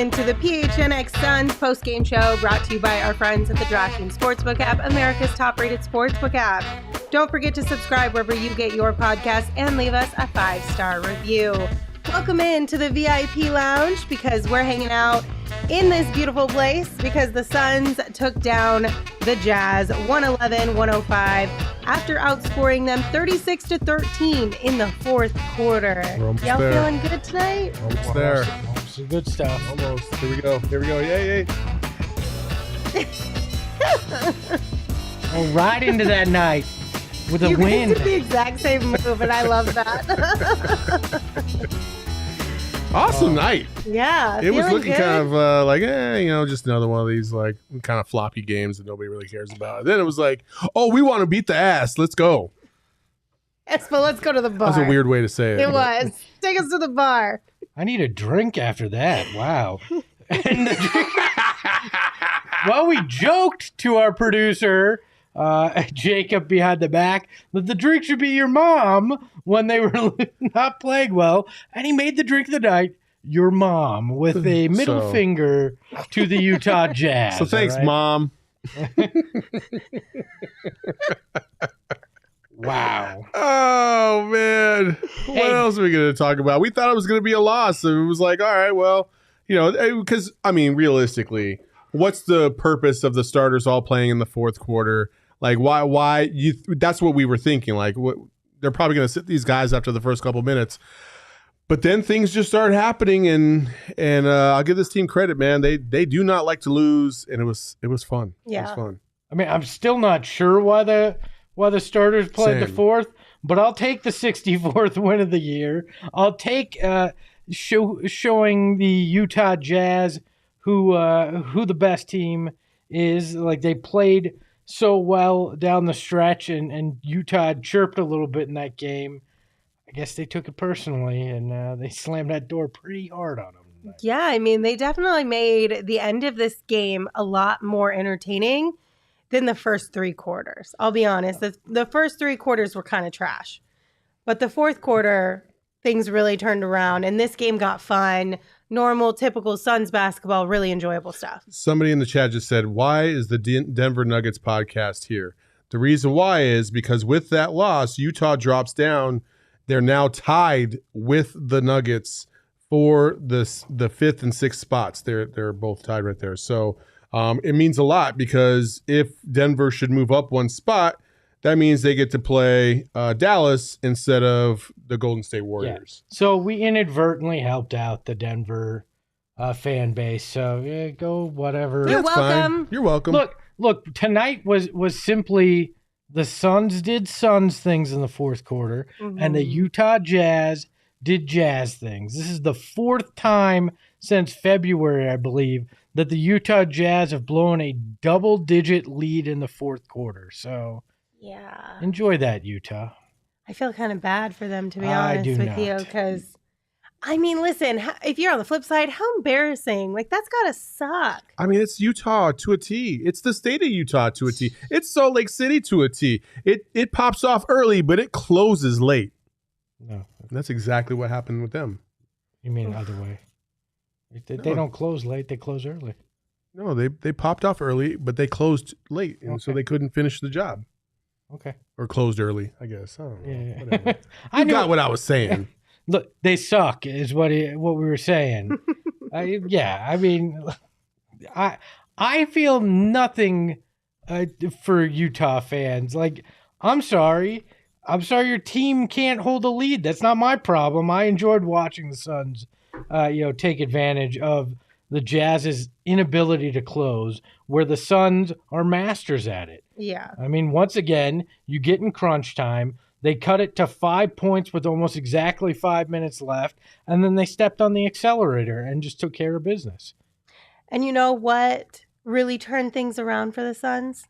into the PHNX Suns postgame show brought to you by our friends at the DraftKings Sportsbook app, America's top-rated sportsbook app. Don't forget to subscribe wherever you get your podcasts and leave us a 5-star review. Welcome in to the VIP lounge because we're hanging out in this beautiful place because the Suns took down the Jazz 111-105 after outscoring them 36-13 in the fourth quarter. Y'all feeling good tonight? Almost there. Some good stuff. Almost. Here we go. Yay. Oh, right into that night with a win. You did the exact same move, and I love that. Awesome night. Yeah. It was looking good. kind of just another one of these like kind of floppy games that nobody really cares about. Then it was like, oh, we want to beat the ass. Let's go. Yes, but let's go to the bar. That was a weird way to say it. It was. Take us to the bar. I need a drink after that. Wow. Well, we joked to our producer, Jacob behind the back, that the drink should be your mom when they were not playing well. And he made the drink of the night, your mom, with a middle finger to the Utah Jazz. So thanks, right? Mom. Wow. Oh, man. What else are we going to talk about? We thought it was going to be a loss. So it was like, all right, well, because, realistically, what's the purpose of the starters all playing in the fourth quarter? Like, why? That's what we were thinking. Like, they're probably going to sit these guys after the first couple minutes. But then things just started happening, and I'll give this team credit, man. They do not like to lose, and it was fun. Yeah. It was fun. I mean, I'm still not sure why the starters played the fourth, but I'll take the 64th win of the year. I'll take showing the Utah Jazz who the best team is. Like, they played so well down the stretch, and Utah chirped a little bit in that game. I guess they took it personally, and they slammed that door pretty hard on them. Yeah, they definitely made the end of this game a lot more entertaining than the first three quarters. I'll be honest. The first three quarters were kind of trash. But the fourth quarter, things really turned around, and this game got fun. Normal, typical Suns basketball, really enjoyable stuff. Somebody in the chat just said, why is the Denver Nuggets podcast here? The reason why is because with that loss, Utah drops down. They're now tied with the Nuggets for the fifth and sixth spots. They're both tied right there. So it means a lot because if Denver should move up one spot, that means they get to play Dallas instead of the Golden State Warriors. Yeah. So we inadvertently helped out the Denver fan base. So go whatever. You're welcome. Fine. You're welcome. Look. Tonight was simply the Suns did Suns things in the fourth quarter, and the Utah Jazz did Jazz things. This is the fourth time since February, I believe, that the Utah Jazz have blown a double-digit lead in the fourth quarter. So. Yeah. Enjoy that, Utah. I feel kind of bad for them, to be honest with you, because, listen, if you're on the flip side, how embarrassing. Like, that's got to suck. It's Utah to a T. It's the state of Utah to a T. It's Salt Lake City to a T. It pops off early, but it closes late. No. That's exactly what happened with them. You mean the other way. They don't close late, they close early. No, they popped off early, but they closed late, and so they couldn't finish the job. Okay. Or closed early, I guess. I don't know. Yeah. Whatever. You got what I was saying. Look, they suck is what we were saying. I feel nothing for Utah fans. Like, I'm sorry your team can't hold a lead. That's not my problem. I enjoyed watching the Suns take advantage of the Jazz's inability to close, where the Suns are masters at it. Yeah. Once again, you get in crunch time. They cut it to 5 points with almost exactly 5 minutes left, and then they stepped on the accelerator and just took care of business. And you know what really turned things around for the Suns?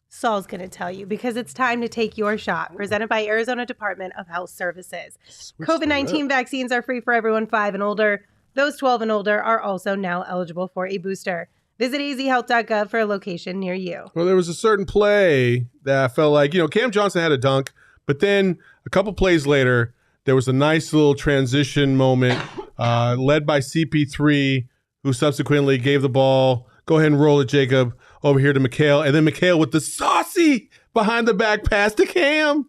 Saul's going to tell you, because it's time to take your shot. Presented by Arizona Department of Health Services. COVID-19 vaccines are free for everyone 5 and older. Those 12 and older are also now eligible for a booster. Visit azhealth.gov for a location near you. Well, there was a certain play that I felt like, Cam Johnson had a dunk, but then a couple plays later, there was a nice little transition moment led by CP3 who subsequently gave the ball, go ahead and roll it, Jacob, over here to Mikal. And then Mikal with the saucy behind the back pass to Cam.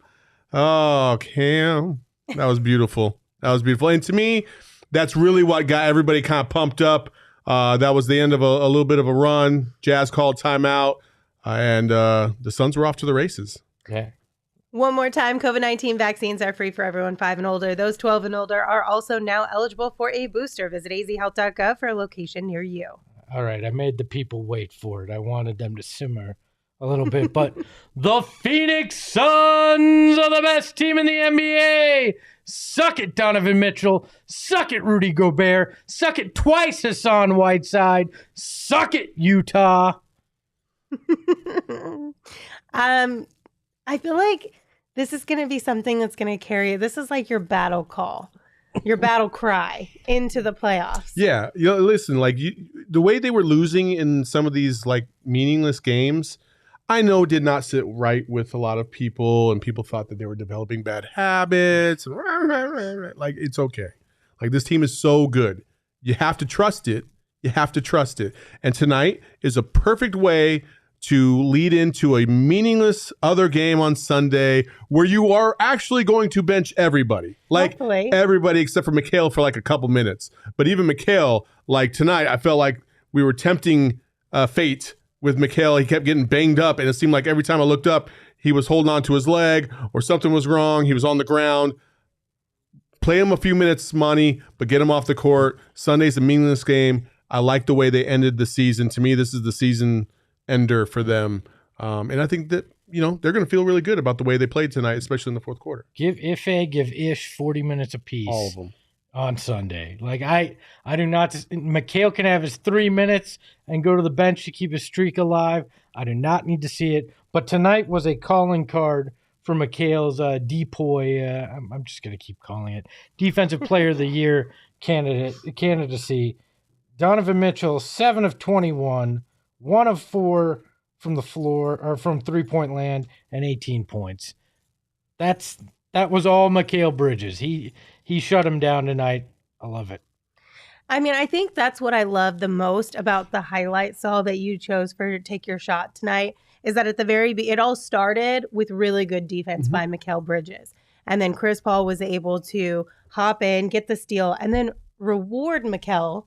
Oh, Cam. That was beautiful. That was beautiful. And to me, that's really what got everybody kind of pumped up. That was the end of a little bit of a run. Jazz called timeout, and the Suns were off to the races. Yeah. One more time, COVID-19 vaccines are free for everyone 5 and older. Those 12 and older are also now eligible for a booster. Visit azhealth.gov for a location near you. All right, I made the people wait for it. I wanted them to simmer a little bit, but the Phoenix Suns are the best team in the NBA. Suck it, Donovan Mitchell. Suck it, Rudy Gobert. Suck it twice, Hassan Whiteside. Suck it, Utah. I feel like this is going to be something that's going to carry. This is like your battle call, your battle cry into the playoffs. Yeah. Listen, like the way they were losing in some of these like meaningless games, I know did not sit right with a lot of people, and people thought that they were developing bad habits. Like, it's okay. Like, this team is so good. You have to trust it. You have to trust it. And tonight is a perfect way to lead into a meaningless other game on Sunday where you are actually going to bench everybody. Like, hopefully. Everybody except for Mikal for like a couple minutes. But even Mikal, like tonight, I felt like we were tempting fate with Mikal. He kept getting banged up, and it seemed like every time I looked up, he was holding on to his leg or something was wrong. He was on the ground. Play him a few minutes, Monty, but get him off the court. Sunday's a meaningless game. I like the way they ended the season. To me, this is the season ender for them. And I think that, they're going to feel really good about the way they played tonight, especially in the fourth quarter. Give Ish 40 minutes apiece. All of them. On Sunday. Like, I do not. Mikal can have his 3 minutes and go to the bench to keep his streak alive. I do not need to see it. But tonight was a calling card for Mikal's DPOY. I'm just going to keep calling it Defensive Player of the Year candidacy. Donovan Mitchell, 7 of 21, 1 of 4 from the floor or from 3-point land, and 18 points. That was all Mikal Bridges. He shut him down tonight. I love it. I mean, I think that's what I love the most about the highlight Saul that you chose for Take Your Shot tonight, is that at the it all started with really good defense by Mikal Bridges. And then Chris Paul was able to hop in, get the steal, and then reward Mikal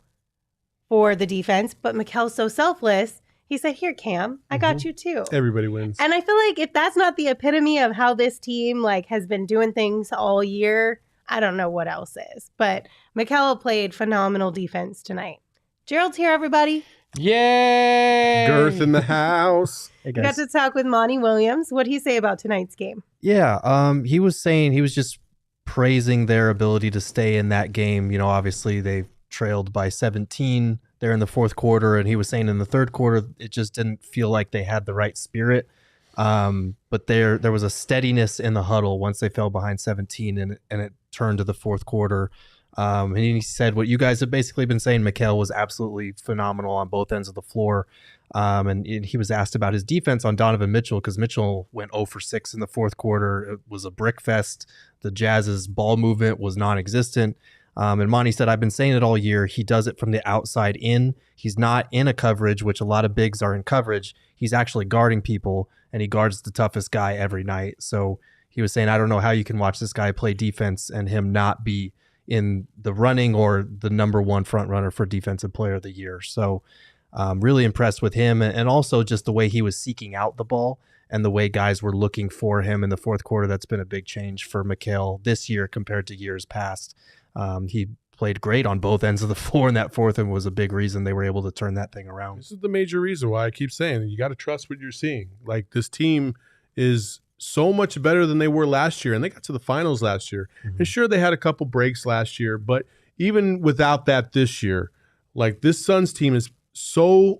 for the defense. But Mikal's so selfless. He said, here, Cam, I got you too. Everybody wins. And I feel like if that's not the epitome of how this team has been doing things all year, I don't know what else is. But Mikal played phenomenal defense tonight. Gerald's here, everybody. Yay! Gerth in the house. Hey, We got to talk with Monty Williams. What did he say about tonight's game? Yeah, he was just praising their ability to stay in that game. Obviously they trailed by 17 there in the fourth quarter, and he was saying in the third quarter it just didn't feel like they had the right spirit. But there was a steadiness in the huddle once they fell behind 17, and it turned to the fourth quarter. And he said what you guys have basically been saying. Mikal was absolutely phenomenal on both ends of the floor. And he was asked about his defense on Donovan Mitchell, because Mitchell went 0 for 6 in the fourth quarter. It was a brick fest. The Jazz's ball movement was non-existent. And Monty said, I've been saying it all year. He does it from the outside in. He's not in a coverage, which a lot of bigs are in coverage. He's actually guarding people, and he guards the toughest guy every night. So he was saying, I don't know how you can watch this guy play defense and him not be in the running or the number one front runner for Defensive Player of the Year. So really impressed with him, and also just the way he was seeking out the ball and the way guys were looking for him in the fourth quarter. That's been a big change for Mikal this year compared to years past. He played great on both ends of the floor in that fourth, and was a big reason they were able to turn that thing around. This is the major reason why I keep saying you got to trust what you're seeing. Like, this team is so much better than they were last year, and they got to the finals last year. And sure, they had a couple breaks last year, but even without that this year, like, this Suns team is so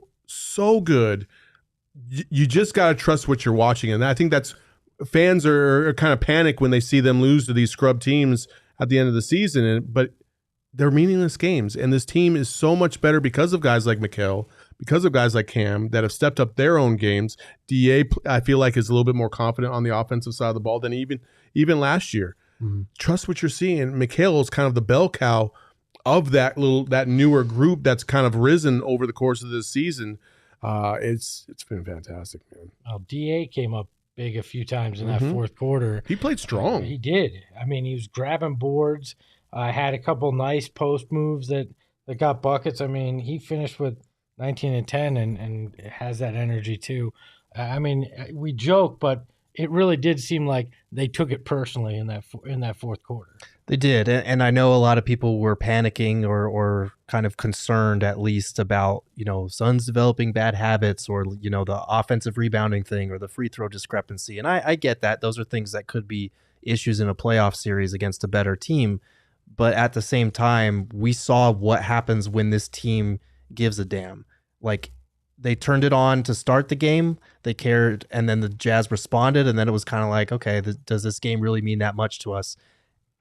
good. You just got to trust what you're watching. And I think that's fans are kind of panic when they see them lose to these scrub teams at the end of the season. But they're meaningless games. And this team is so much better because of guys like Mikal, because of guys like Cam that have stepped up their own games. DA, I feel like, is a little bit more confident on the offensive side of the ball than even last year. Trust what you're seeing. Mikal is kind of the bell cow of that newer group that's kind of risen over the course of this season. It's been fantastic, man. Well, DA came up big a few times in that fourth quarter. He played strong. He did. I mean, he was grabbing boards. Had a couple nice post moves that got buckets. I mean, he finished with 19 and 10 and has that energy too. I mean, we joke, but it really did seem like they took it personally in that fourth quarter. They did, and I know a lot of people were panicking or kind of concerned at least about, Suns developing bad habits or, the offensive rebounding thing or the free throw discrepancy. And I get that. Those are things that could be issues in a playoff series against a better team. But at the same time, we saw what happens when this team gives a damn. Like, they turned it on to start the game. They cared, and then the Jazz responded, and then it was kind of like, okay, does this game really mean that much to us?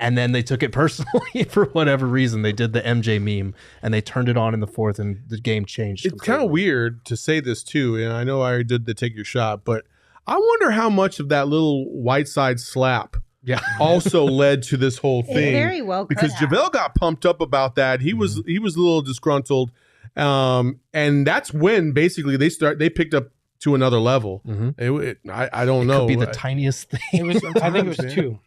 And then they took it personally for whatever reason. They did the MJ meme, and they turned it on in the fourth, and the game changed. It's kind of weird to say this, too, and I know I already did the take your shot, but I wonder how much of that little Whiteside slap also led to this whole thing. Very well, because JaVale got pumped up about that. He was a little disgruntled, and that's when basically they picked up to another level. I don't know. Could be the tiniest thing. I think it was two.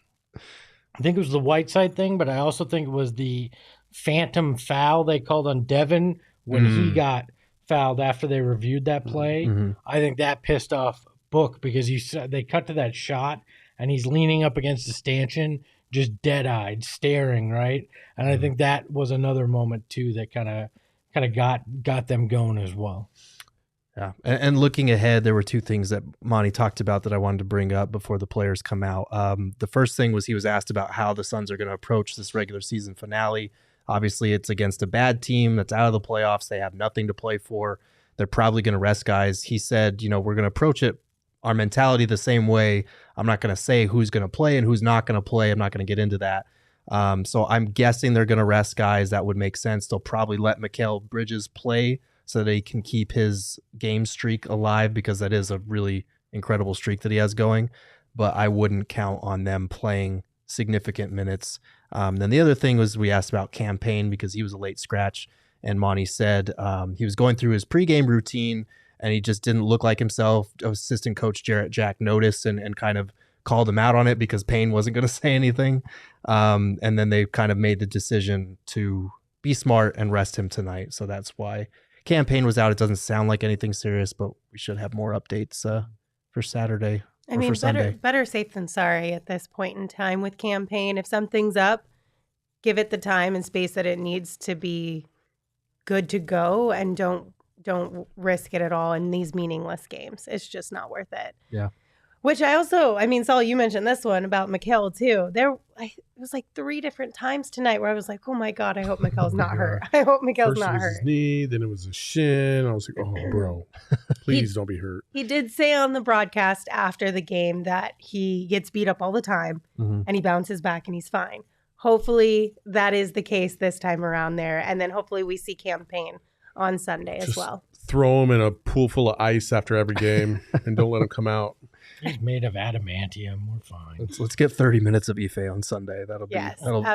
I think it was the Whiteside thing, but I also think it was the phantom foul they called on Devin when he got fouled after they reviewed that play. I think that pissed off Book because they cut to that shot and he's leaning up against the stanchion, just dead-eyed, staring, right? And I think that was another moment too that kind of got them going as well. Yeah, and looking ahead, there were two things that Monty talked about that I wanted to bring up before the players come out. The first thing was he was asked about how the Suns are going to approach this regular season finale. Obviously, it's against a bad team that's out of the playoffs. They have nothing to play for. They're probably going to rest guys. He said, we're going to approach it, our mentality the same way. I'm not going to say who's going to play and who's not going to play. I'm not going to get into that. So I'm guessing they're going to rest guys. That would make sense. They'll probably let Mikal Bridges play so that he can keep his game streak alive because that is a really incredible streak that he has going. But I wouldn't count on them playing significant minutes. Then the other thing was we asked about Campaign because he was a late scratch. And Monty said he was going through his pregame routine and he just didn't look like himself. Assistant coach Jarrett Jack noticed and kind of called him out on it because Payne wasn't going to say anything. And then they kind of made the decision to be smart and rest him tonight. So that's why Campaign was out. It doesn't sound like anything serious, but we should have more updates for Saturday. I mean, for Sunday. better safe than sorry at this point in time with Campaign. If something's up, give it the time and space that it needs to be good to go, and don't risk it at all in these meaningless games. It's just not worth it. Yeah. Which Saul, you mentioned this one about Mikal too. It was like 3 different times tonight where I was like, oh my God, I hope Mikal's not hurt. I hope Mikal's not hurt. First it was his knee, then it was a shin. I was like, oh, bro, please don't be hurt. He did say on the broadcast after the game that he gets beat up all the time and he bounces back and he's fine. Hopefully that is the case this time around there. And then hopefully we see Campaign on Sunday as well. Throw him in a pool full of ice after every game and don't let him come out. He's made of adamantium. We're fine. Let's get 30 minutes of Ife on Sunday. That'll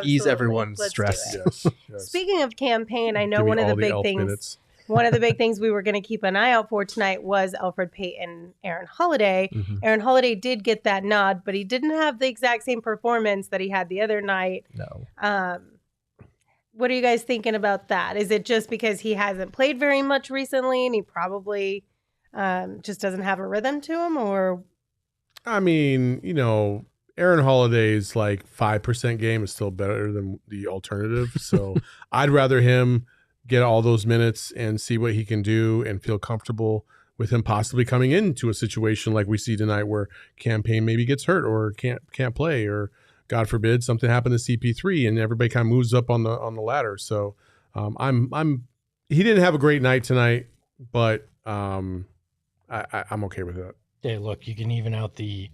ease everyone's stress. Yes. Speaking of Campaign, I know one of the big things we were going to keep an eye out for tonight was Elfrid Payton, Aaron Holiday. Aaron Holiday did get that nod, but he didn't have the exact same performance that he had the other night. No. What are you guys thinking about that? Is it just because he hasn't played very much recently and he probably just doesn't have a rhythm to him, or? I mean, Aaron Holiday's like 5% game is still better than the alternative. So I'd rather him get all those minutes and see what he can do and feel comfortable with him possibly coming into a situation like we see tonight where Campaign maybe gets hurt or can't play, or God forbid something happened to CP3 and everybody kind of moves up on the ladder. So he didn't have a great night tonight, but I'm okay with that. Yeah, look, you can even out the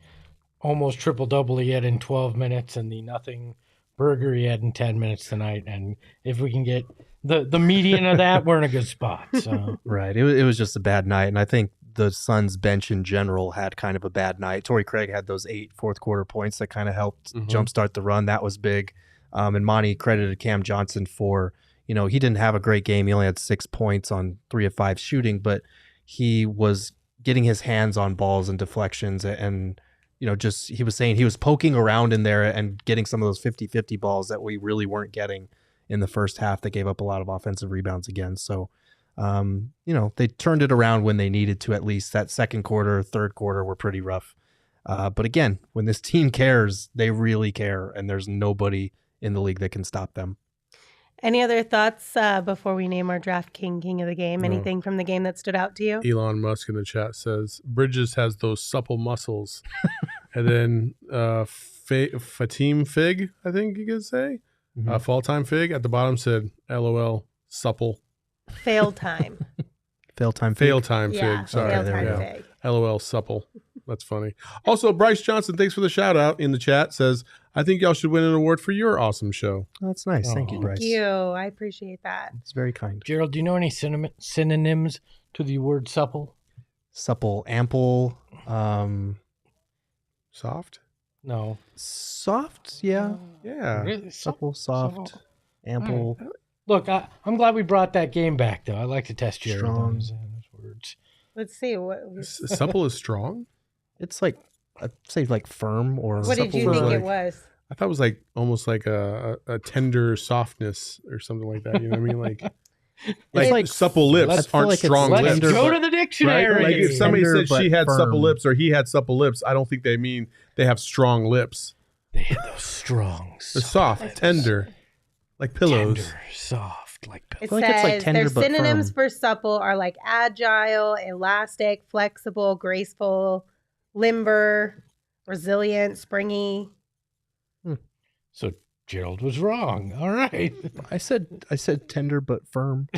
almost triple-double he had in 12 minutes and the nothing burger he had in 10 minutes tonight. And if we can get the median of that, we're in a good spot. So Right. It was just a bad night. And I think the Suns bench in general had kind of a bad night. Torrey Craig had those 8 fourth-quarter points that kind of helped jumpstart the run. That was big. And Monty credited Cam Johnson for he didn't have a great game. He only had 6 points on 3 of 5 shooting, but he was getting his hands on balls and deflections and he was saying he was poking around in there and getting some of those 50-50 balls that we really weren't getting in the first half. They gave up a lot of offensive rebounds again. So, they turned it around when they needed to. At least that second quarter, third quarter were pretty rough. But again, when this team cares, they really care, and there's nobody in the league that can stop them. Any other thoughts before we name our draft king of the game? Anything from the game that stood out to you? Elon Musk in the chat says Bridges has those supple muscles. And then Fatim Fig, I think you could say, Fall Time Fig at the bottom said, LOL, supple. Fail time. Fail time Yeah, Fig. Sorry. fail There we time go. fig. LOL, supple. That's funny. Also, Bryce Johnson, thanks for the shout out in the chat, says, I think y'all should win an award for your awesome show. That's nice. Thank you, Bryce. Thank you. I appreciate that. It's very kind. Gerald, do you know any synonyms to the word supple? Supple, ample, Soft? No. soft. Yeah. Yeah. Really? Supple, soft, ample. Look, I'm glad we brought that game back, though. I like to test Gerald Strong. on those words. Let's see. What Supple is strong? It's like, I'd say like firm or. did you supple is think like- it was? I thought it was like almost like a tender softness or something like that. You know what I mean? Like like- supple lips let's- aren't like it's strong Let's lips. tender, go but- to the dictionary. Right? Like if It's somebody tender said she but had supple firm. lips or he had supple lips, I don't think they mean they have strong lips. They had those strong, They're soft, tender, like pillows. tender, soft, like It pillows. feel like it's, like, says tender their but synonyms firm. for supple are like agile, elastic, flexible, graceful, limber, resilient, springy. So Gerald was wrong. All right. I said tender but firm.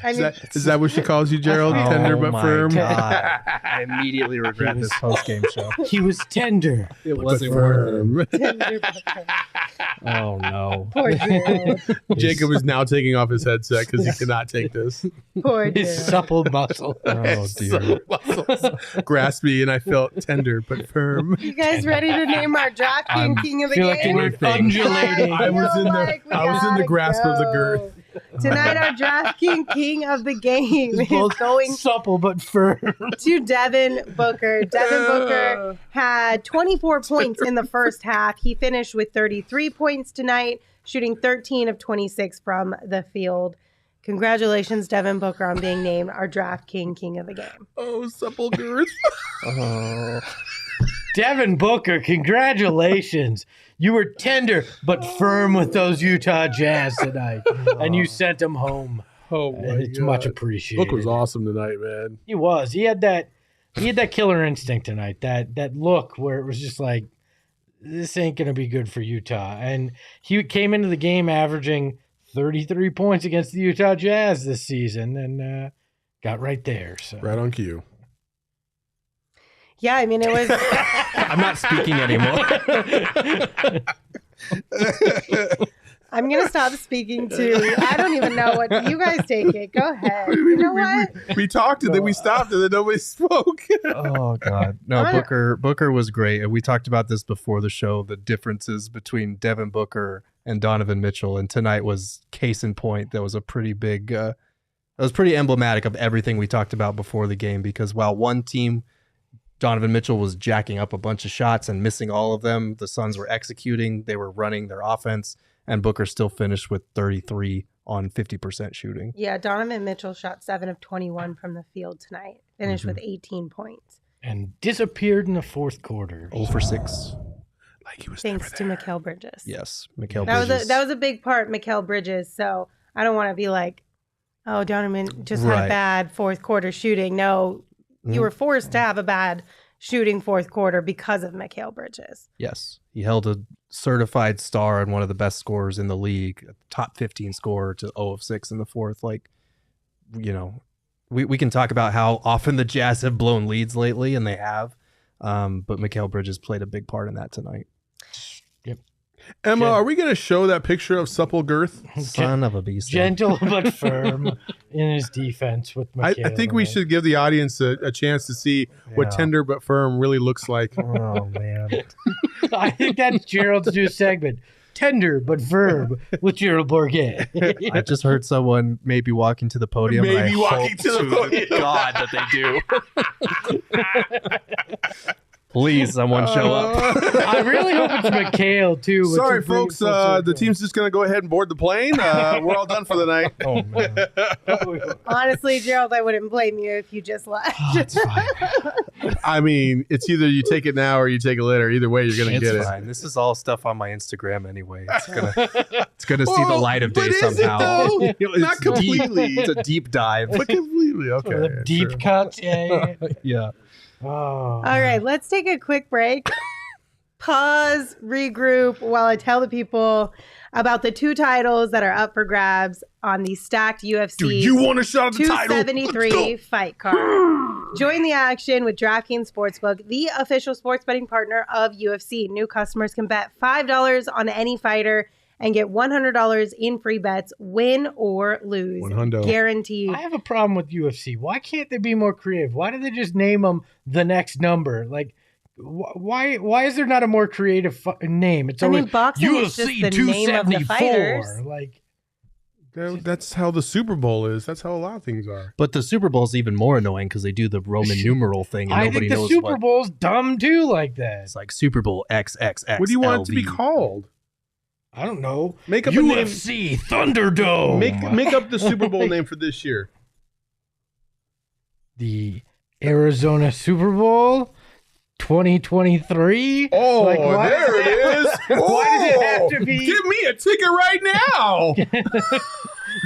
I mean, Is that what she calls you, Gerald? Tender but my firm? God. I immediately regret this post-game show. He was tender. It Wasn't firm. tender but firm. Oh no. Poor Gerald. Jacob is now taking off his headset because he cannot take this. Poor His Gerald. supple muscle. Oh dear. Grasped me and I felt tender but firm. You guys ready to name our draft king of the feel like game? we're undulating. I was in the I I was in the grasp of the girth. Tonight, our draft king of the game is Both going supple but firm. to Devin Booker. Devin Booker had 24 points in the first half. He finished with 33 points tonight, shooting 13 of 26 from the field. Congratulations, Devin Booker, on being named our draft king of the game. Oh, supple girth. Oh. Devin Booker, congratulations. You were tender but firm with those Utah Jazz tonight, and you sent them home. Oh my And it's God. much appreciated. Book was awesome tonight, man. He was. He had that killer instinct tonight. That look where it was just like, this ain't gonna be good for Utah. And he came into the game averaging 33 points against the Utah Jazz this season, and got right there. So Right on cue. Yeah, I mean, it was. I'm not speaking anymore. I'm going to stop speaking to. I don't even know what. You guys take it. Go ahead. You know what? We talked and then we stopped and then nobody spoke. Oh God. No, Booker was great. And we talked about this before the show, the differences between Devin Booker and Donovan Mitchell. And tonight was case in point. That was a pretty big that was pretty emblematic of everything we talked about before the game, because while one team, Donovan Mitchell, was jacking up a bunch of shots and missing all of them, the Suns were executing, they were running their offense, and Booker still finished with 33 on 50% shooting. Yeah, Donovan Mitchell shot 7 of 21 from the field tonight. Finished with 18 points. and disappeared in the fourth quarter. 0 for 6. Like he was Thanks to never there. Mikal Bridges. Yes, Mikal That Bridges. was a big part, Mikal Bridges. So I don't want to be like, oh, Donovan just had a Right. bad fourth quarter shooting. No, you were forced to have a bad shooting fourth quarter because of Mikal Bridges. Yes, he held a certified star and one of the best scorers in the league, a top 15 scorer, to 0 of 6 in the fourth. Like, you know, we can talk about how often the Jazz have blown leads lately, and they have. But Mikal Bridges played a big part in that tonight. Emma, are we going to show that picture of supple girth? Son of a beast. Gentle but firm in his defense with I Mikal. think we should give the audience a chance to see what Yeah. tender but firm really looks like. Oh, man. I think that's Gerald's new segment. tender but firm with Gerald Bourget. I just heard someone maybe walking to the podium. Maybe and I walking hope to the podium. God that they do. Please, someone show up. I really hope it's Mikal too. with Sorry, your folks. green foot The team's just going to go ahead and board the plane. We're all done for the night. Oh, man. Honestly, Gerald, I wouldn't blame you if you just left. It's fine. I mean, it's either you take it now or you take it later. Either way, you're going to get It's it. fine. This is all stuff on my Instagram anyway. It's gonna see the light of day but is it, somehow. though? Not completely. It's a deep dive. But completely. Okay. The deep true. cuts. Yeah. Yeah. Oh. All right, let's take a quick break. Pause, regroup while I tell the people about the 2 titles that are up for grabs on the stacked UFC Do you want a shot at the title? 273 fight card. Join the action with DraftKings Sportsbook, the official sports betting partner of UFC. New customers can bet $5 on any fighter and get $100 in free bets, win or lose. $100. Guaranteed. I have a problem with UFC. Why can't they be more creative? Why do they just name them the next number? Like, why is there not a more creative name? It's always boxing UFC is just the name of the 274. fighters. Like, That's how the Super Bowl is. That's how a lot of things are. But the Super Bowl's even more annoying because they do the Roman numeral thing and I nobody think the knows Super what. Bowl's dumb too, like that. It's like Super Bowl XXX. What do you want it to be LV. called? I don't know. Make up a name. UFC Thunderdome. Make up the Super Bowl name for this year. The Arizona Super Bowl 2023. Oh, Like, why there does it is. Why does it have to be- Give me a ticket right now.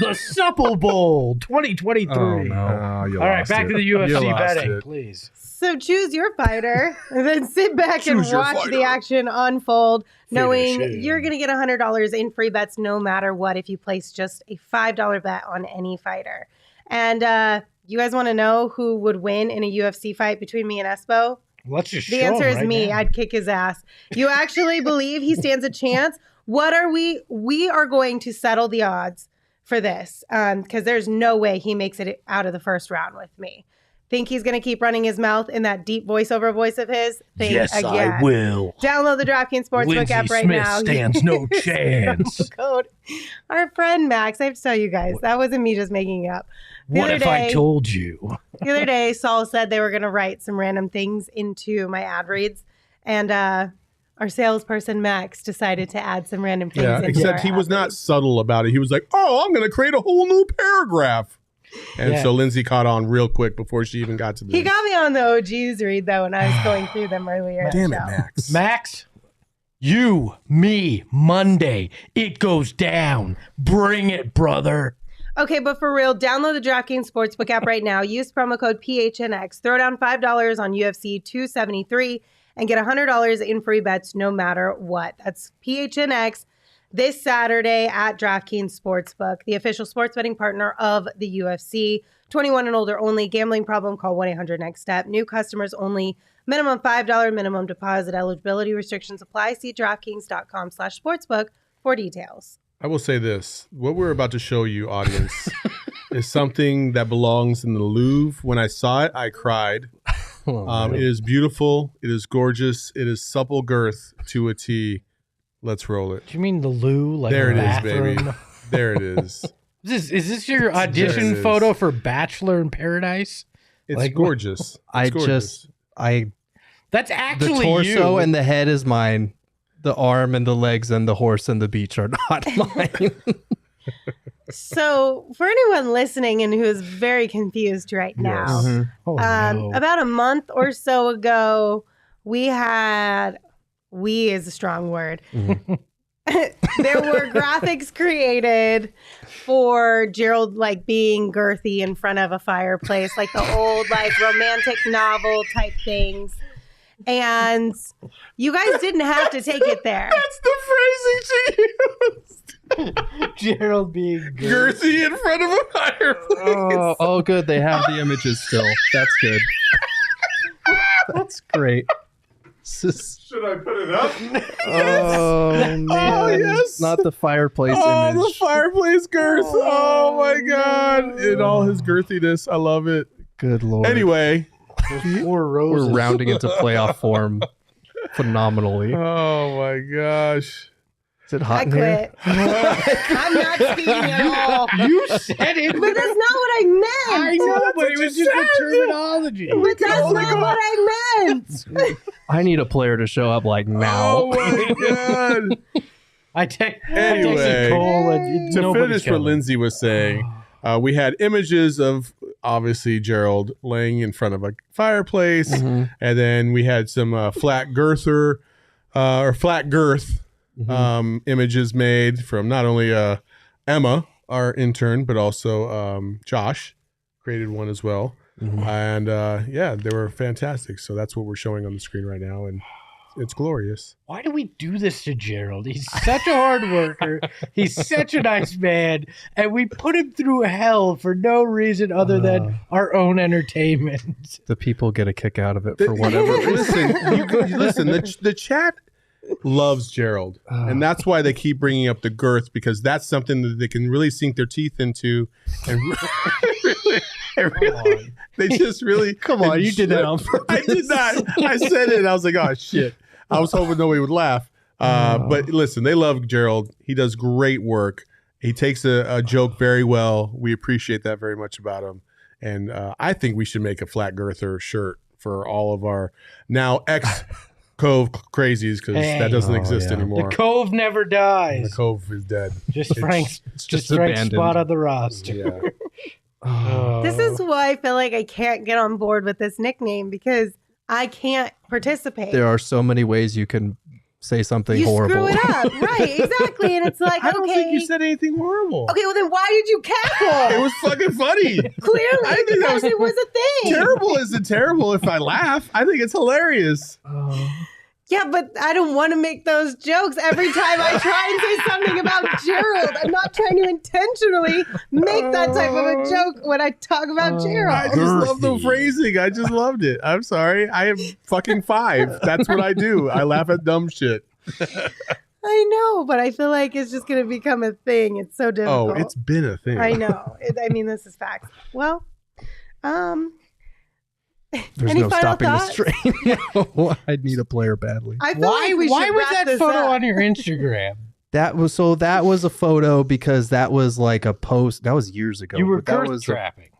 The Supple Bowl 2023. Oh, no. Oh, All right, back to the UFC betting, it. please. So choose your fighter and then sit back and Choose your watch fighter. the action unfold, knowing Finish him. you're going to get $100 in free bets no matter what if you place just a $5 bet on any fighter. And you guys want to know who would win in a UFC fight between me and Espo? Let's just The show answer him is right me. now. I'd kick his ass. You actually believe he stands a chance? What are we? We are going to settle the odds for this because there's no way he makes it out of the first round with me. Think he's going to keep running his mouth in that deep voiceover voice of his? Think Yes, again. I will. Download the DraftKings Sportsbook Lindsey app right Smith now. stands no Use chance. promo code. Our friend Max, I have to tell you guys, that wasn't me just making it up. The What other if I day- told you? The other day, Saul said they were going to write some random things into my ad reads, and our salesperson Max decided to add some random things. Yeah, into except our he was ad not reads. subtle about it. He was like, "Oh, I'm going to create a whole new paragraph," and Yeah. so Lindsay caught on real quick before she even got to this. He got me on the OGs read though when I was going through them earlier. in the Damn it, show. Max. Max, you, me, Monday. It goes down. Bring it, brother. Okay, but for real, download the DraftKings Sportsbook app right now. Use promo code PHNX. Throw down $5 on UFC 273 and get $100 in free bets no matter what. That's PHNX this Saturday at DraftKings Sportsbook, the official sports betting partner of the UFC. 21 and older only. Gambling problem? Call 1-800-NEXT-STEP. New customers only. Minimum $5 minimum deposit. Eligibility restrictions apply. See DraftKings.com/sportsbook for details. I will say this: what we're about to show you, audience, is something that belongs in the Louvre. When I saw it, I cried. It is beautiful. It is gorgeous. It is supple girth to a T. Let's roll it. Do you mean the loo? Like There it the is, bathroom? baby. There it is. Is this your There audition it is. photo for Bachelor in Paradise? It's Like, gorgeous. I gorgeous. That's the actually torso you. and the head is mine. The arm and the legs and the horse and the beach are not mine. So, for anyone listening and who is very confused right now, Yes. Mhm. Oh, no. about a month or so ago, we is a strong word. There were graphics created for Gerald like being girthy in front of a fireplace, like the old like romantic novel type things. And you guys didn't have to take it there. That's the phrasing she used. Gerald being Girthy in front of a fireplace. Oh, good. They have the images still. That's good. That's great. Should I put it up? Oh, man. Oh, yes. Not the fireplace Oh, image. the fireplace girth. Oh, my God. In all his girthiness. I love it. Good Lord. Anyway. Poor roses. We're rounding into playoff form phenomenally. Oh, my gosh. Is it hot I in here? quit. I'm not speaking at all. You said it. But that's not what I meant. I know, but it was just a terminology. But that's not what I meant. I need a player to show up like now. Oh my god! I take Anyway, Cole and To nobody's finish what coming. Lindsay was saying, we had images of obviously Gerald laying in front of a fireplace, and then we had some flat girther or flat girth images made from not only Emma, our intern, but also Josh created one as well. And yeah, they were fantastic. So that's what we're showing on the screen right now, and it's glorious. Why do we do this to Gerald? He's such a hard worker. He's such a nice man, and we put him through hell for no reason other than our own entertainment. The people get a kick out of it for whatever reason. Listen. The chat loves Gerald, and that's why they keep bringing up the girth, because that's something that they can really sink their teeth into, and really, they just really Come on, you did that on purpose. I did not. I said it, and I was like, oh shit. I was hoping nobody would laugh. But listen, they love Gerald. He does great work. He takes a joke very well. We appreciate that very much about him. And I think we should make a flat girther shirt for all of our now ex-Cove crazies, because that doesn't exist anymore. The Cove never dies. The Cove is dead. Just Frank's, just Frank's abandoned. spot on the roster. Yeah. This is why I feel like I can't get on board with this nickname, because I can't participate. There are so many ways you can say something you horrible. screw it up. Right, exactly. And it's like, I don't okay. think you said anything horrible. Okay, well then why did you cackle? It was fucking funny. Clearly, I think that because it was a thing. Terrible isn't terrible if I laugh. I think it's hilarious. Yeah, but I don't want to make those jokes every time I try and say something about Gerald. I'm not trying to intentionally make that type of a joke when I talk about Gerald. I just love the phrasing. I just loved it. I'm sorry. I am fucking 5. That's what I do. I laugh at dumb shit. I know, but I feel like it's just going to become a thing. It's so difficult. Oh, it's been a thing. I know. I mean, this is facts. Well, There's any no final stopping thoughts? this train. I need a player badly. I feel like we Why should was wrap that this photo up. on your Instagram? That was a photo because that was like a post. That was years ago. You were but that girth was trapping.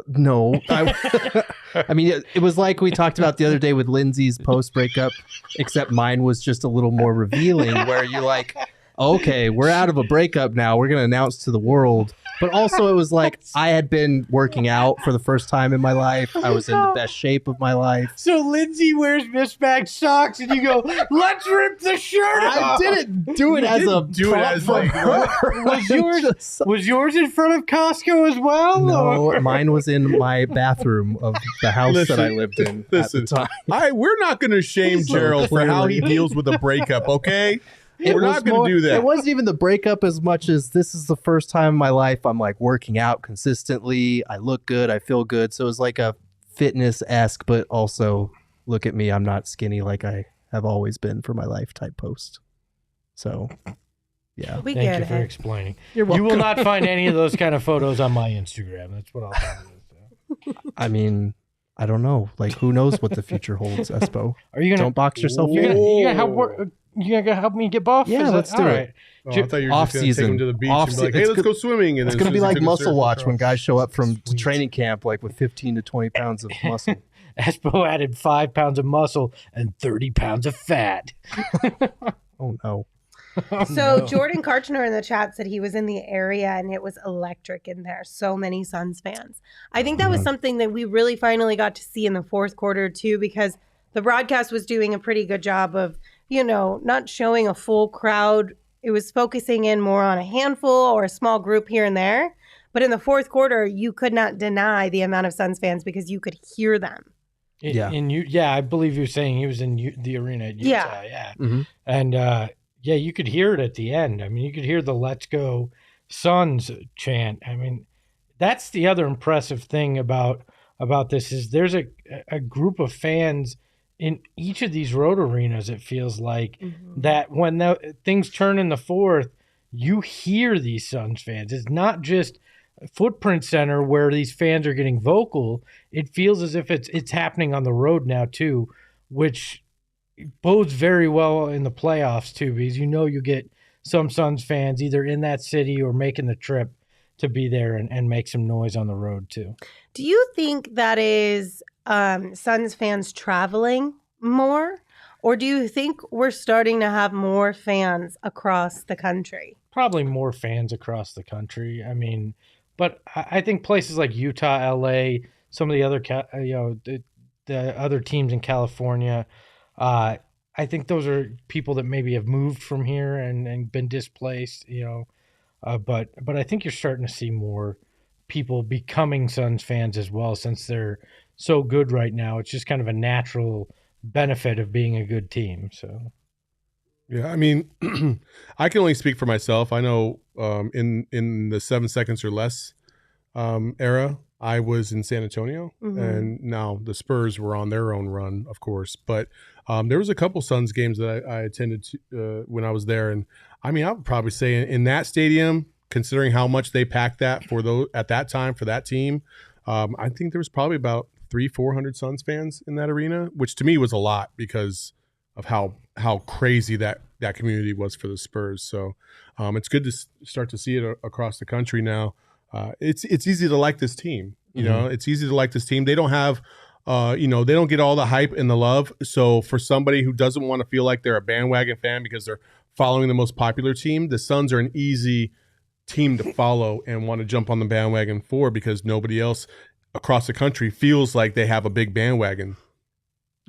no. I mean, it was like we talked about the other day with Lindsay's post breakup, except mine was just a little more revealing, where you're like, okay, we're out of a breakup now. We're gonna announce to the world. But also, it was like I had been working out for the first time in my life. I was in the best shape of my life. So Lindsay wears mismatched socks, and you go, "Let's rip the shirt I off." didn't do it as a do it prop as for like her. Was yours in front of Costco as well? No, or- mine was in my bathroom of the house that I lived in at the time. We're not going to shame Gerald for how he deals with a breakup, okay? We're not going to do that. It wasn't even the breakup as much as this is the first time in my life I'm like working out consistently. I look good. I feel good. So it was like a fitness-esque, but also look at me. I'm not skinny like I have always been for my life type post. So, yeah. We Thank get you for it. explaining. You're You will welcome. not find any of those kind of photos on my Instagram. That's what I'll tell you. I mean, I don't know. Like, who knows what the future holds, Espo? Are you gonna? Don't box yourself You're in. you gonna help me get buff? Yeah, Is let's that- do all it. right. Oh, I thought you were Off just going to take season. him to the beach Off and be like, se- hey, it's let's go- go swimming. And It's then going to be as soon as like he took a muscle surf watch across- when guys show up from Sweet. training camp like with 15 to 20 pounds of muscle. Espo added 5 pounds of muscle and 30 pounds of fat. Oh, no. So Jordan Karchner in the chat said he was in the area and it was electric in there. So many Suns fans. I think that was something that we really finally got to see in the fourth quarter too, because the broadcast was doing a pretty good job of, not showing a full crowd. It was focusing in more on a handful or a small group here and there. But in the fourth quarter, you could not deny the amount of Suns fans because you could hear them. I believe you were saying he was in the arena at Utah. Yeah. Mhm. And you could hear it at the end. I mean, you could hear the "Let's Go Suns" chant. I mean, that's the other impressive thing about this is there's a group of fans in each of these road arenas. It feels like that when things turn in the fourth, you hear these Suns fans. It's not just Footprint Center where these fans are getting vocal. It feels as if it's happening on the road now too, which bodes very well in the playoffs too, because you get some Suns fans either in that city or making the trip to be there and make some noise on the road too. Do you think that is Suns fans traveling more? Or do you think we're starting to have more fans across the country? Probably more fans across the country. I mean, but I think places like Utah, LA, some of the other, the other teams in California, I think those are people that maybe have moved from here and been displaced, but I think you're starting to see more people becoming Suns fans as well, since they're so good right now. It's just kind of a natural benefit of being a good team. So yeah, I mean, I can only speak for myself. I know in the 7 seconds or less era, I was in San Antonio, and now the Spurs were on their own run, of course. But there was a couple Suns games that I attended when I was there, and I mean, I would probably say in that stadium, considering how much they packed that for those at that time for that team, I think there was probably about 300-400 Suns fans in that arena, which to me was a lot because of how crazy that community was for the Spurs. So it's good to start to see it across the country now. It's easy to like this team. You know, it's easy to like this team. They don't have, they don't get all the hype and the love. So for somebody who doesn't want to feel like they're a bandwagon fan because they're following the most popular team, the Suns are an easy team to follow and want to jump on the bandwagon for, because nobody else across the country feels like they have a big bandwagon.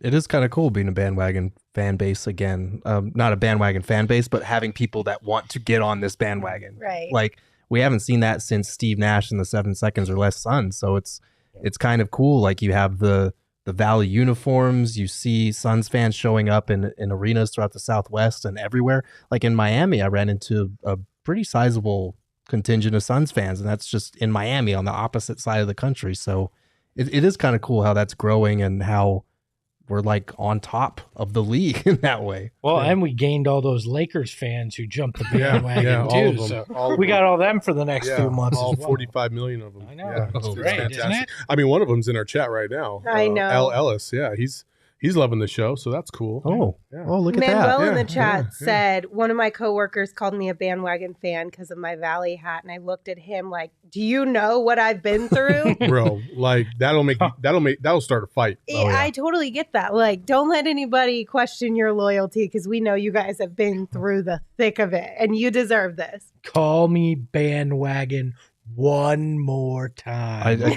It is kind of cool being a bandwagon fan base again. Not a bandwagon fan base, but having people that want to get on this bandwagon. Right. Like, we haven't seen that since Steve Nash and the 7 seconds or less Suns. So it's kind of cool. Like, you have the Valley uniforms. You see Suns fans showing up in arenas throughout the Southwest and everywhere. Like in Miami, I ran into a pretty sizable contingent of Suns fans, and that's just in Miami on the opposite side of the country. So it is kind of cool how that's growing and how we're like on top of the league in that way. Well, and we gained all those Lakers fans who jumped the bandwagon all too. of them, So we got all them for the next few months. All as well. 45 million of them. I know. Yeah, It's it's great, fantastic. isn't it? I mean, one of them's in our chat right now. I know. L. Ellis. Yeah, he's loving the show, so that's cool. Look at Manuel that. in the chat Yeah. said, one of my coworkers called me a bandwagon fan because of my Valley hat, and I looked at him like, do you know what I've been through? Bro, like that'll start a fight. I totally get that. Like, don't let anybody question your loyalty, because we know you guys have been through the thick of it, and you deserve this. Call me bandwagon one more time. I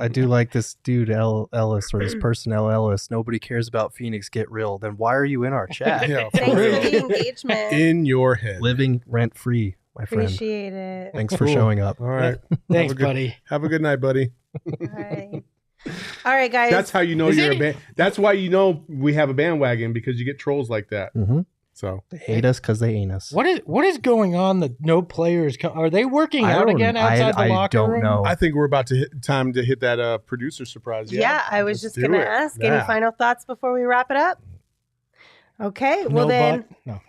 do like this dude L. Ellis, or this person L. Ellis. Nobody cares about Phoenix. Get real. Then why are you in our chat? Yeah, Thanks for real. the engagement. In your head. Living rent free, my friend. Appreciate it. Thanks for showing up. All right. Thanks, buddy. Have a good night, buddy. All right, guys. That's how you know you're a band. That's why you know we have a bandwagon, because you get trolls like that. Mm-hmm. So They hate us because they ain't us. What is going on that no players are they working out again outside the locker room? I don't know. I think we're about to hit that producer surprise. Yeah, I was just going to ask. Yeah. Any final thoughts before we wrap it up? Okay, well No.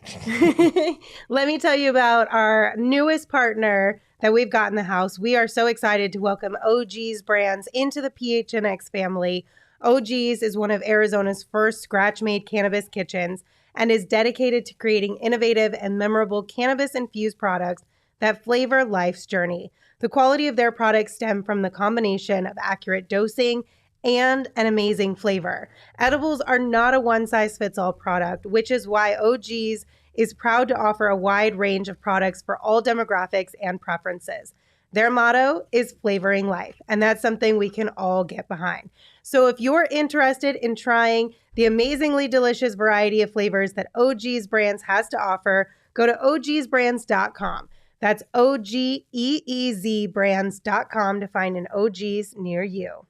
let me tell you about our newest partner that we've got in the house. We are so excited to welcome OG's Brands into the PHNX family. OG's is one of Arizona's first scratch-made cannabis kitchens and is dedicated to creating innovative and memorable cannabis-infused products that flavor life's journey. The quality of their products stem from the combination of accurate dosing and an amazing flavor. Edibles are not a one-size-fits-all product, which is why OG's is proud to offer a wide range of products for all demographics and preferences. Their motto is flavoring life, and that's something we can all get behind. So if you're interested in trying the amazingly delicious variety of flavors that OG's Brands has to offer, go to ogsbrands.com. That's OGEEZ brands.com to find an OG's near you.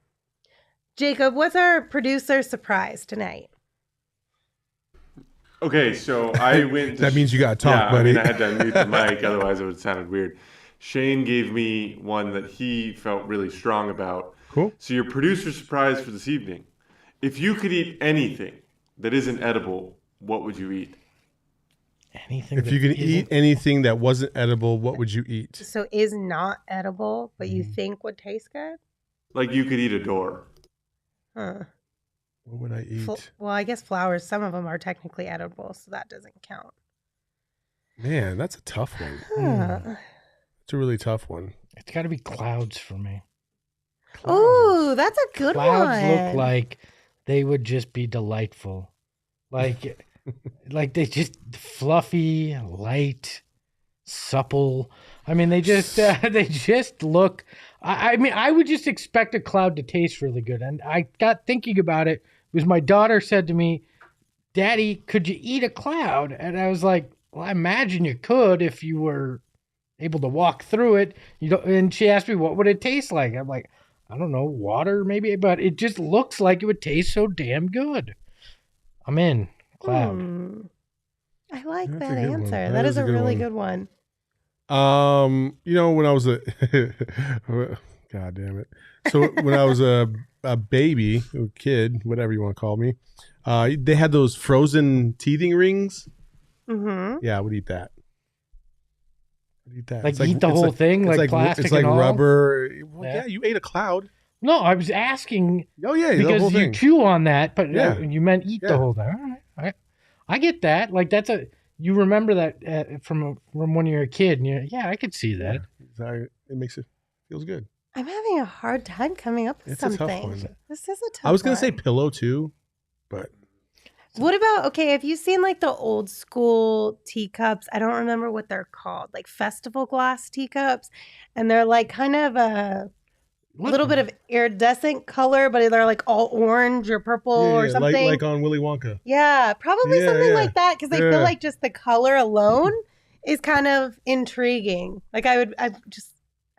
Jacob, what's our producer surprise tonight? Okay, so I went. That means you got to talk, buddy. I mean, I had to unmute the mic, otherwise it would have sounded weird. Shane gave me one that he felt really strong about. Cool. So your producer surprise for this evening. If you could eat anything that isn't edible, what would you eat? Anything. If you could eat anything that wasn't edible, what would you eat? So is not edible, but you think would taste good? Like you could eat a door. Huh. What would I eat? Well, I guess flowers, some of them are technically edible, so that doesn't count. Man, that's a tough one. Huh. It's a really tough one. It's got to be clouds for me. Ooh, that's a good Clouds one. look like they would just be delightful. Like they just fluffy, light, supple. I mean, they just look. I mean, I would just expect a cloud to taste really good. And I got thinking about it because my daughter said to me, "Daddy, could you eat a cloud?" And I was like, "Well, I imagine you could if you were able to walk through it." And she asked me, "What would it taste like?" I'm like, "I don't know, water maybe," but it just looks like it would taste so damn good. I'm in. Cloud. I like That's that a good one. answer. That That is is a a good really one. good one. When I was God damn it. So when I was a baby, a kid, whatever you want to call me, they had those frozen teething rings. Mm-hmm. Yeah, I would eat that. I'd eat that. Like eat the whole thing, like plastic It's like and all? rubber. Well, Yeah. yeah, you ate a cloud. No, I was asking Oh yeah, the whole because you thing. chew on that, but Yeah. you meant eat the Yeah. whole thing. All right. I get that. Like you remember that from when you were a kid, and I could see that. Yeah, it feels good. I'm having a hard time coming up with It's a tough something. one. This is a tough I was gonna say one. pillow too, but What about, have you seen like the old school teacups? I don't remember what they're called, like festival glass teacups. And they're like kind of a little bit of iridescent color, but they're like all orange or purple or something. like on Willy Wonka. Yeah, probably Yeah, something yeah. like that because I feel Yeah. like just the color alone is kind of intriguing. Like I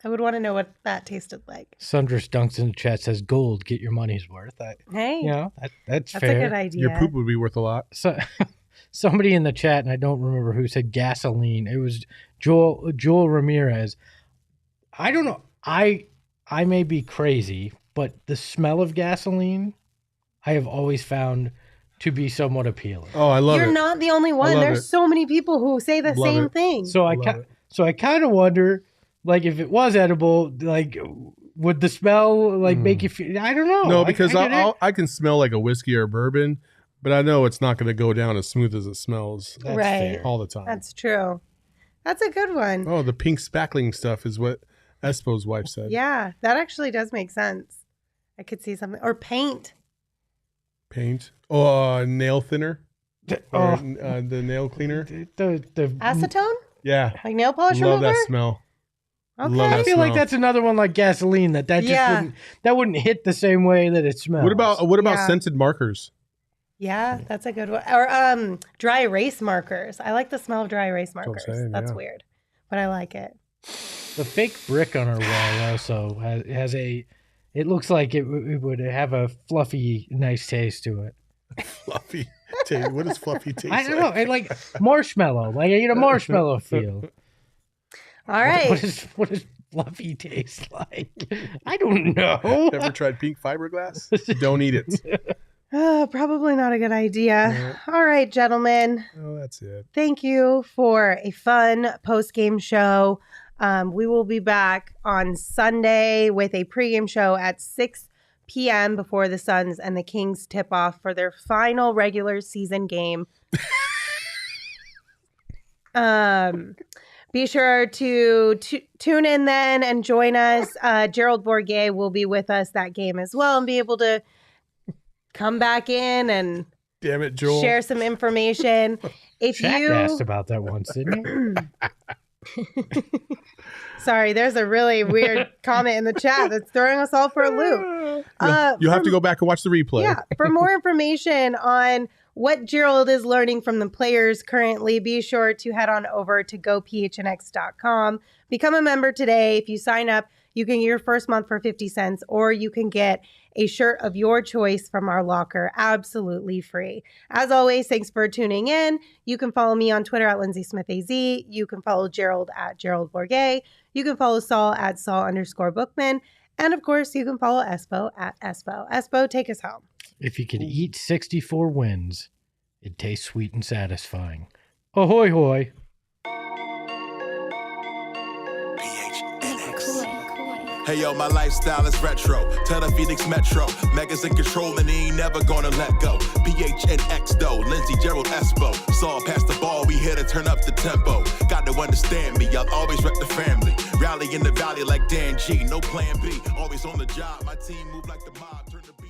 would want to know what that tasted like. Sandra Stunks in the chat says, "Gold, get your money's worth." Hey, That's that's fair. a good idea. Your poop would be worth a lot. So, somebody in the chat, and I don't remember who, said gasoline. It was Joel Ramirez. I don't know. I may be crazy, but the smell of gasoline, I have always found to be somewhat appealing. Oh, I love You're it. not the only one. love There's it. so many people who say the Love same it. thing. So love it. I kind of wonder, like, if it was edible, like, would the smell like make you feel? I don't know. No, because I get it. I can smell like a whiskey or bourbon, but I know it's not going to go down as smooth as it smells That's Right. fair. all the time. That's true. That's a good one. Oh, the pink spackling stuff is what Espo's wife said. Yeah, that actually does make sense. I could see something. Or paint. Paint. Oh, nail thinner. Or, Oh, the nail cleaner. the Acetone? Yeah. Like nail polish Love remover? that smell. Okay. Love I that feel like smell. that's another one like gasoline that just Yeah. wouldn't hit the same way that it smells. What about Yeah. scented markers? Yeah, that's a good one. Or dry erase markers. I like the smell of dry erase what I'm markers. saying, That's yeah. weird. But I like it. the fake brick on our wall? Also has a. It looks like it would have a fluffy, nice taste to it. Fluffy taste. What does fluffy taste I don't know. It like marshmallow. Like I get a marshmallow feel. All right. What does fluffy taste like? I don't know. Ever tried pink fiberglass? Don't eat it. Probably not a good idea. All right, gentlemen. Oh, that's it. Thank you for a fun post-game show. We will be back on Sunday with a pregame show at 6 p.m. before the Suns and the Kings tip off for their final regular season game. Be sure to tune in then and join us. Gerald Bourguet will be with us that game as well and be able to come back in and Damn it, Joel. share some information. If Shaq asked about that once, didn't he? Sorry, there's a really weird comment in the chat that's throwing us all for a loop. You have to go back and watch the replay. Yeah, for more information on what Gerald is learning from the players currently, be sure to head on over to gophnx.com. Become a member today. If you sign up, you can get your first month for 50 cents, or you can get a shirt of your choice from our locker absolutely free. As always, thanks for tuning in. You can follow me on Twitter at LindsaySmithAZ. You can follow Gerald at Gerald Bourguet. You can follow Saul at Saul_Bookman. And of course, you can follow Espo at Espo. Espo, take us home. If you could eat 64 wins, it tastes sweet and satisfying. Ahoy hoy. PHNX Hey yo, my lifestyle is retro. Tell the Phoenix Metro. Megas in control and he ain't never gonna let go. PHNX though, Lindsey, Gerald, Espo. Saw past the ball, we here to turn up the tempo. Got to understand me, I'll always rep the family. Rally in the valley like Dan G, no plan B. Always on the job, my team move like the mob. Turn the beat.